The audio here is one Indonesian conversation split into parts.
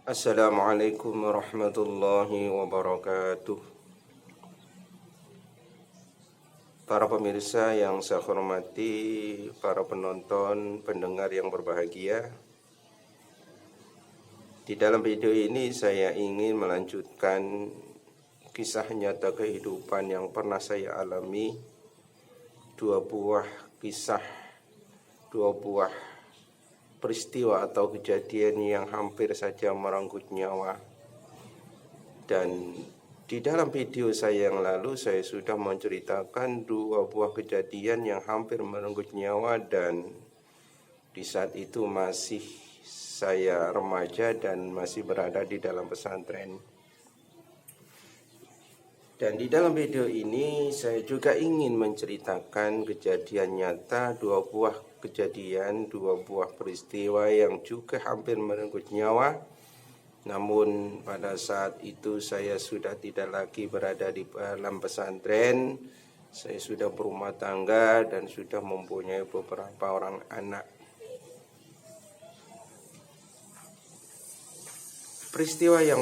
Assalamualaikum warahmatullahi wabarakatuh. Para pemirsa yang saya hormati, para penonton, pendengar yang berbahagia. Di dalam video ini saya ingin melanjutkan kisah nyata kehidupan yang pernah saya alami. Dua buah peristiwa atau kejadian yang hampir saja merenggut nyawa. Dan di dalam video saya yang lalu saya sudah menceritakan dua buah kejadian yang hampir merenggut nyawa, dan di saat itu masih saya remaja dan masih berada di dalam pesantren. Dan di dalam video ini saya juga ingin menceritakan kejadian nyata, dua buah peristiwa yang juga hampir merenggut nyawa. Namun pada saat itu saya sudah tidak lagi berada di dalam pesantren. Saya sudah berumah tangga dan sudah mempunyai beberapa orang anak. Kejadian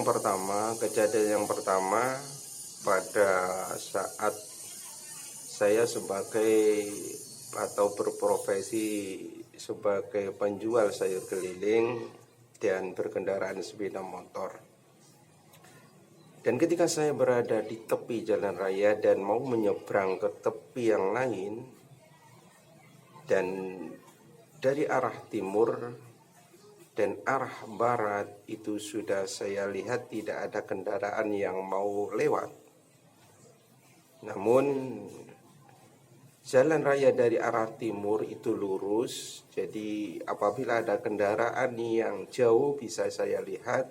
yang pertama pada saat saya berprofesi sebagai penjual sayur keliling dan berkendaraan sepeda motor. Dan ketika saya berada di tepi jalan raya dan mau menyeberang ke tepi yang lain, dan dari arah timur dan arah barat itu sudah saya lihat tidak ada kendaraan yang mau lewat. Namun jalan raya dari arah timur itu lurus, jadi apabila ada kendaraan yang jauh bisa saya lihat.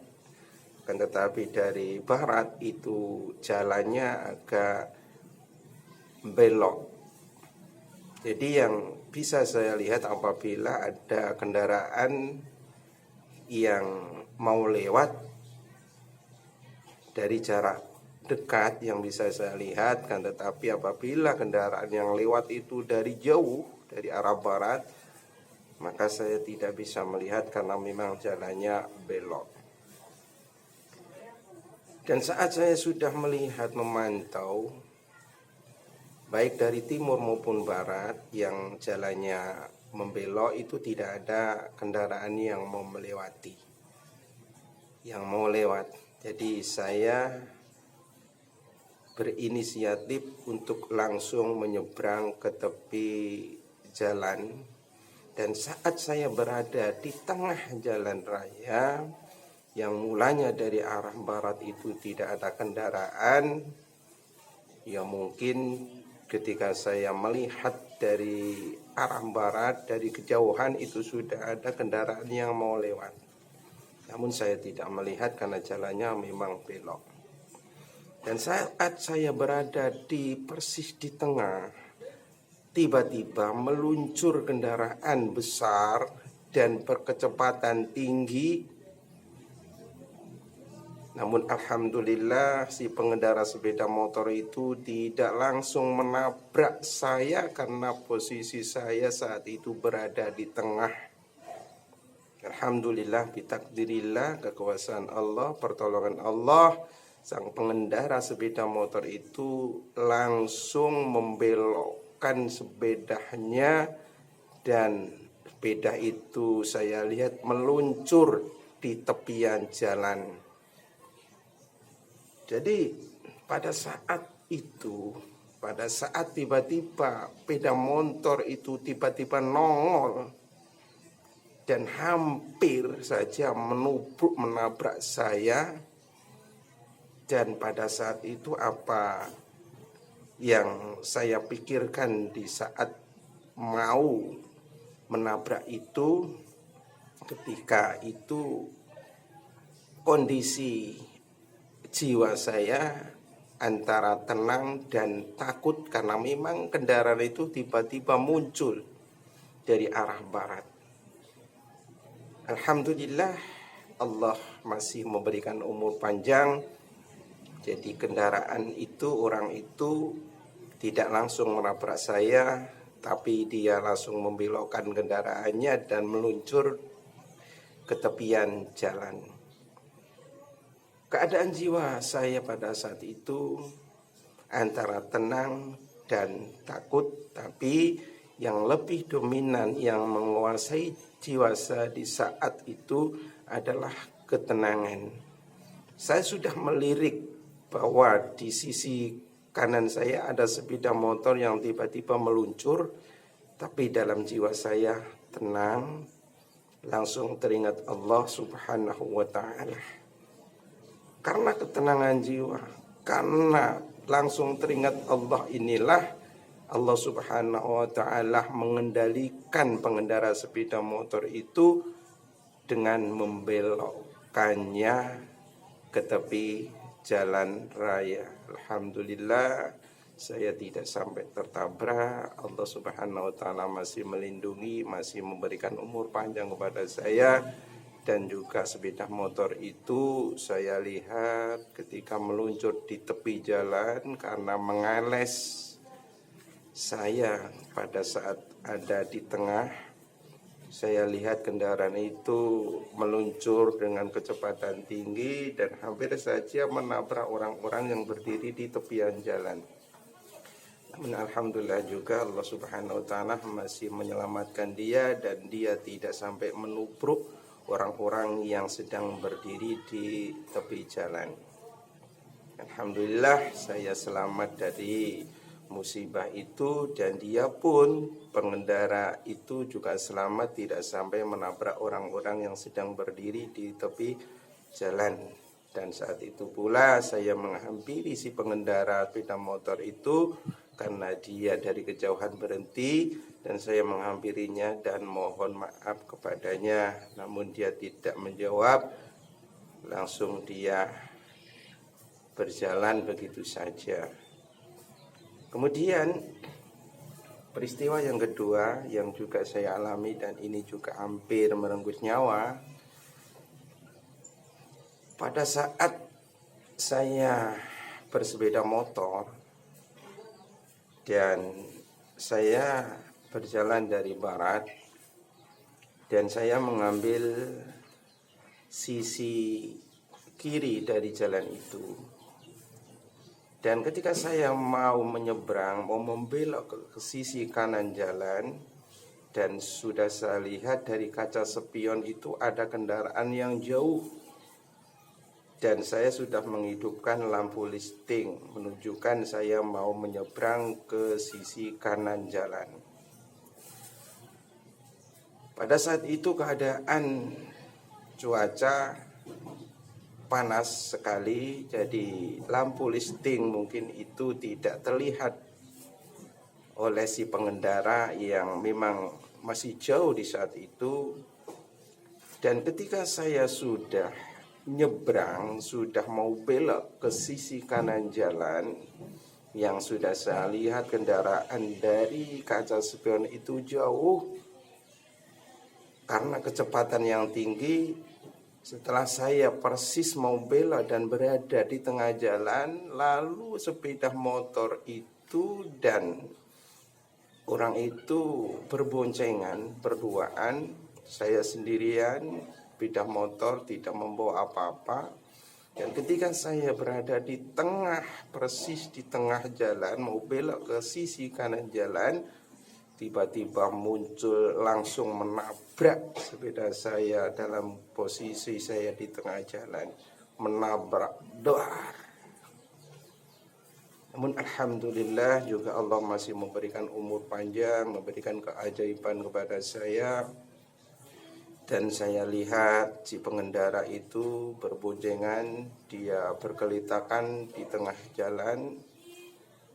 Kan tetapi dari barat itu jalannya agak belok. Jadi yang bisa saya lihat apabila ada kendaraan yang mau lewat dari jarak dekat yang bisa saya lihat, kan tetapi apabila kendaraan yang lewat itu dari jauh dari arah barat, maka saya tidak bisa melihat karena memang jalannya belok. Dan saat saya sudah memantau baik dari timur maupun barat yang jalannya membelok, itu tidak ada kendaraan yang mau lewat. Jadi saya berinisiatif untuk langsung menyeberang ke tepi jalan. Dan saat saya berada di tengah jalan raya yang mulanya dari arah barat itu tidak ada kendaraan, ya mungkin ketika saya melihat dari arah barat dari kejauhan itu sudah ada kendaraan yang mau lewat. Namun saya tidak melihat karena jalannya memang belok. Dan saat saya berada persis di tengah, tiba-tiba meluncur kendaraan besar dan berkecepatan tinggi. Namun alhamdulillah si pengendara sepeda motor itu tidak langsung menabrak saya karena posisi saya saat itu berada di tengah. Alhamdulillah, bitakdirillah, kekuasaan Allah, pertolongan Allah, sang pengendara sepeda motor itu langsung membelokkan sepedanya, dan sepeda itu saya lihat meluncur di tepian jalan. Jadi pada saat tiba-tiba sepeda motor itu tiba-tiba nongol dan hampir saja menabrak saya. Dan pada saat itu apa yang saya pikirkan di saat mau menabrak itu, ketika itu kondisi jiwa saya antara tenang dan takut karena memang kendaraan itu tiba-tiba muncul dari arah barat. Alhamdulillah, Allah masih memberikan umur panjang. Jadi orang itu tidak langsung menabrak saya, tapi dia langsung membelokkan kendaraannya dan meluncur ke tepian jalan. Keadaan jiwa saya pada saat itu antara tenang dan takut, tapi yang lebih dominan yang menguasai jiwa saya di saat itu adalah ketenangan. Saya sudah melirik bahwa di sisi kanan saya ada sepeda motor yang tiba-tiba meluncur, tapi dalam jiwa saya tenang, langsung teringat Allah Subhanahu wa ta'ala. Karena ketenangan jiwa, karena langsung teringat Allah inilah Allah Subhanahu wa ta'ala mengendalikan pengendara sepeda motor itu dengan membelokkannya ke tepi jalan raya. Alhamdulillah saya tidak sampai tertabrak. Allah Subhanahu wa ta'ala masih melindungi, masih memberikan umur panjang kepada saya. Dan juga sepeda motor itu saya lihat ketika meluncur di tepi jalan karena mengales saya pada saat ada di tengah. Saya lihat kendaraan itu meluncur dengan kecepatan tinggi dan hampir saja menabrak orang-orang yang berdiri di tepian jalan. Namun alhamdulillah juga Allah Subhanahu wa ta'ala masih menyelamatkan dia dan dia tidak sampai menubruk orang-orang yang sedang berdiri di tepi jalan. Alhamdulillah saya selamat dari musibah itu dan dia pun pengendara itu juga selamat, tidak sampai menabrak orang-orang yang sedang berdiri di tepi jalan. Dan saat itu pula saya menghampiri si pengendara sepeda motor itu karena dia dari kejauhan berhenti dan saya menghampirinya dan mohon maaf kepadanya, namun dia tidak menjawab, langsung dia berjalan begitu saja. Kemudian peristiwa yang kedua yang juga saya alami dan ini juga hampir merenggut nyawa, pada saat saya bersepeda motor dan saya berjalan dari barat dan saya mengambil sisi kiri dari jalan itu. Dan ketika saya mau menyeberang, mau membelok ke sisi kanan jalan, dan sudah saya lihat dari kaca spion itu ada kendaraan yang jauh. Dan saya sudah menghidupkan lampu listing menunjukkan saya mau menyeberang ke sisi kanan jalan. Pada saat itu keadaan cuaca panas sekali, jadi lampu listing mungkin itu tidak terlihat oleh si pengendara yang memang masih jauh di saat itu. Dan ketika saya sudah nyebrang, sudah mau belok ke sisi kanan jalan, yang sudah saya lihat kendaraan dari kaca spion itu jauh karena kecepatan yang tinggi. Setelah saya persis mau belok dan berada di tengah jalan, lalu sepeda motor itu dan orang itu berboncengan, berduaan. Saya sendirian, sepeda motor tidak membawa apa-apa. Dan ketika saya berada di tengah, persis di tengah jalan, mau belok ke sisi kanan jalan, tiba-tiba muncul langsung menabrak sepeda saya dalam posisi saya di tengah jalan, menabrak doar. Namun alhamdulillah juga Allah masih memberikan umur panjang, memberikan keajaiban kepada saya. Dan saya lihat si pengendara itu berboncengan, dia berkelitakan di tengah jalan.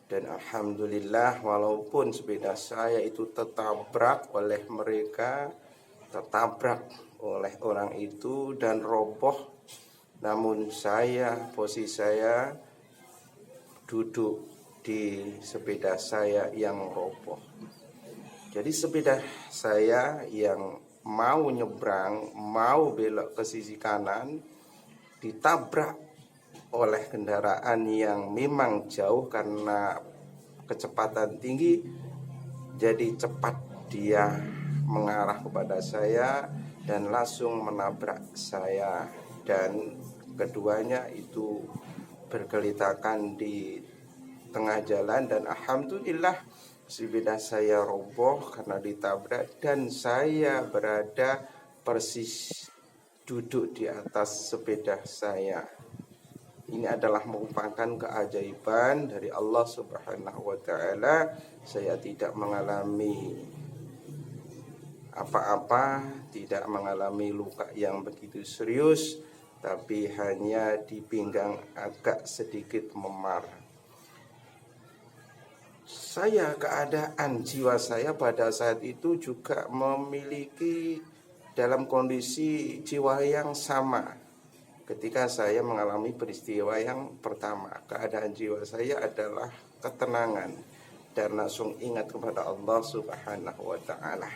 Dan alhamdulillah walaupun sepeda saya itu tertabrak oleh mereka, tertabrak oleh orang itu dan roboh, namun posisi saya duduk di sepeda saya yang roboh. Jadi sepeda saya yang mau nyebrang, mau belok ke sisi kanan, ditabrak oleh kendaraan yang memang jauh karena kecepatan tinggi. Jadi cepat dia mengarah kepada saya dan langsung menabrak saya. Dan keduanya itu bergelitakan di tengah jalan, dan alhamdulillah sepeda saya roboh karena ditabrak dan saya berada persis duduk di atas sepeda saya. Ini adalah merupakan keajaiban dari Allah Subhanahu wa taala. Saya tidak mengalami apa-apa, tidak mengalami luka yang begitu serius, tapi hanya di pinggang agak sedikit memar. Keadaan jiwa saya pada saat itu juga memiliki dalam kondisi jiwa yang sama. Ketika saya mengalami peristiwa yang pertama, keadaan jiwa saya adalah ketenangan dan langsung ingat kepada Allah Subhanahu wa taala.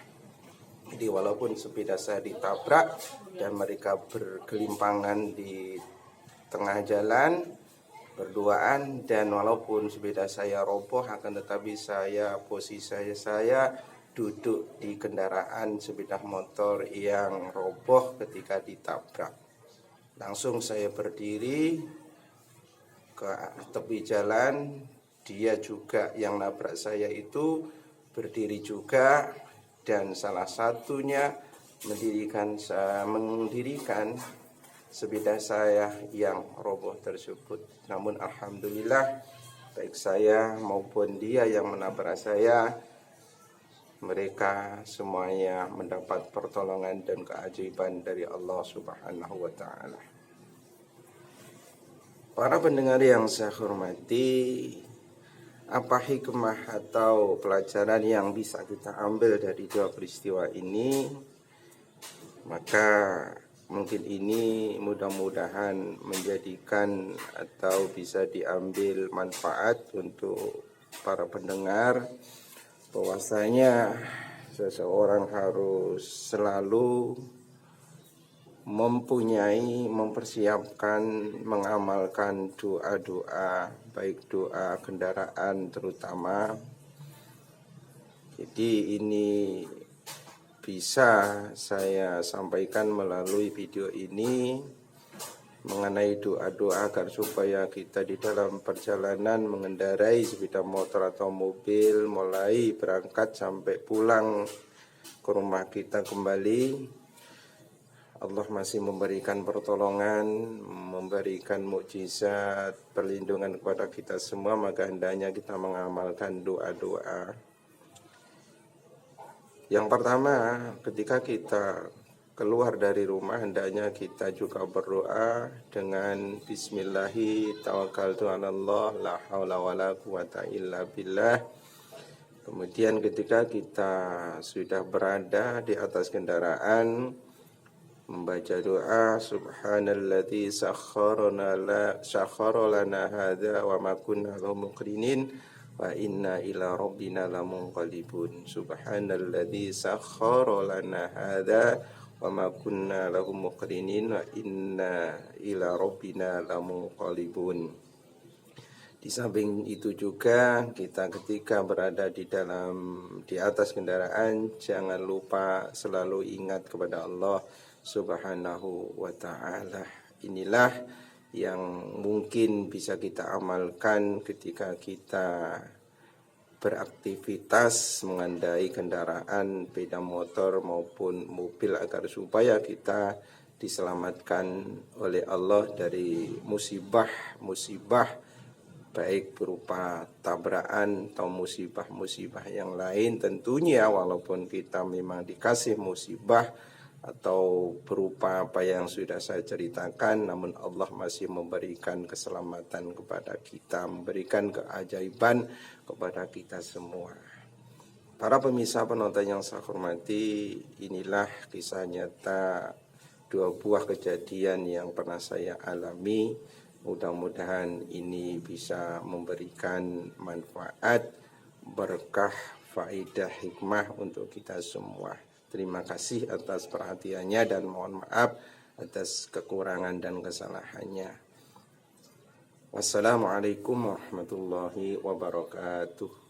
Jadi walaupun sepeda saya ditabrak dan mereka bergelimpangan di tengah jalan berduaan, dan walaupun sepeda saya roboh, akan tetapi posisi saya duduk di kendaraan sepeda motor yang roboh ketika ditabrak. Langsung saya berdiri ke tepi jalan, dia juga yang nabrak saya itu berdiri juga, dan salah satunya mendirikan sepeda saya yang roboh tersebut. Namun alhamdulillah, baik saya maupun dia yang menabrak saya, mereka semuanya mendapat pertolongan dan keajaiban dari Allah Subhanahu wa taala. Para pendengar yang saya hormati, apa hikmah atau pelajaran yang bisa kita ambil dari dua peristiwa ini? Maka mungkin ini mudah-mudahan menjadikan atau bisa diambil manfaat untuk para pendengar, bahwasanya seseorang harus selalu mempersiapkan, mengamalkan doa-doa, baik doa kendaraan terutama. Jadi ini bisa saya sampaikan melalui video ini mengenai doa-doa agar supaya kita di dalam perjalanan mengendarai sepeda motor atau mobil, mulai berangkat sampai pulang ke rumah kita kembali, Allah masih memberikan pertolongan, memberikan mukjizat, perlindungan kepada kita semua. Maka hendaknya kita mengamalkan doa-doa. Yang pertama, ketika kita keluar dari rumah, hendaknya kita juga berdoa dengan Bismillahi tawakkaltu 'alallah la haula wala quwata illa billah. Kemudian ketika kita sudah berada di atas kendaraan, membaca doa subhanalladzi sakhkhara lana hadza wa ma kunna lahu muqrinin wa inna ila rabbina lamunqalibun. Subhanalladzi sakhkhara lana hadza wa ma kunna lahu muqrinin wa inna ila rabbina lamunqalibun. Di samping itu juga kita ketika berada di atas kendaraan, jangan lupa selalu ingat kepada Allah Subhanahu wa ta'ala. Inilah yang mungkin bisa kita amalkan ketika kita beraktivitas mengendarai kendaraan sepeda motor maupun mobil, agar supaya kita diselamatkan oleh Allah dari musibah-musibah, baik berupa tabrakan atau musibah-musibah yang lain. Tentunya walaupun kita memang dikasih musibah atau berupa apa yang sudah saya ceritakan, namun Allah masih memberikan keselamatan kepada kita, memberikan keajaiban kepada kita semua. Para pemirsa penonton yang saya hormati, inilah kisah nyata dua buah kejadian yang pernah saya alami. Mudah-mudahan ini bisa memberikan manfaat, berkah, faedah, hikmah untuk kita semua. Terima kasih atas perhatiannya dan mohon maaf atas kekurangan dan kesalahannya. Wassalamualaikum warahmatullahi wabarakatuh.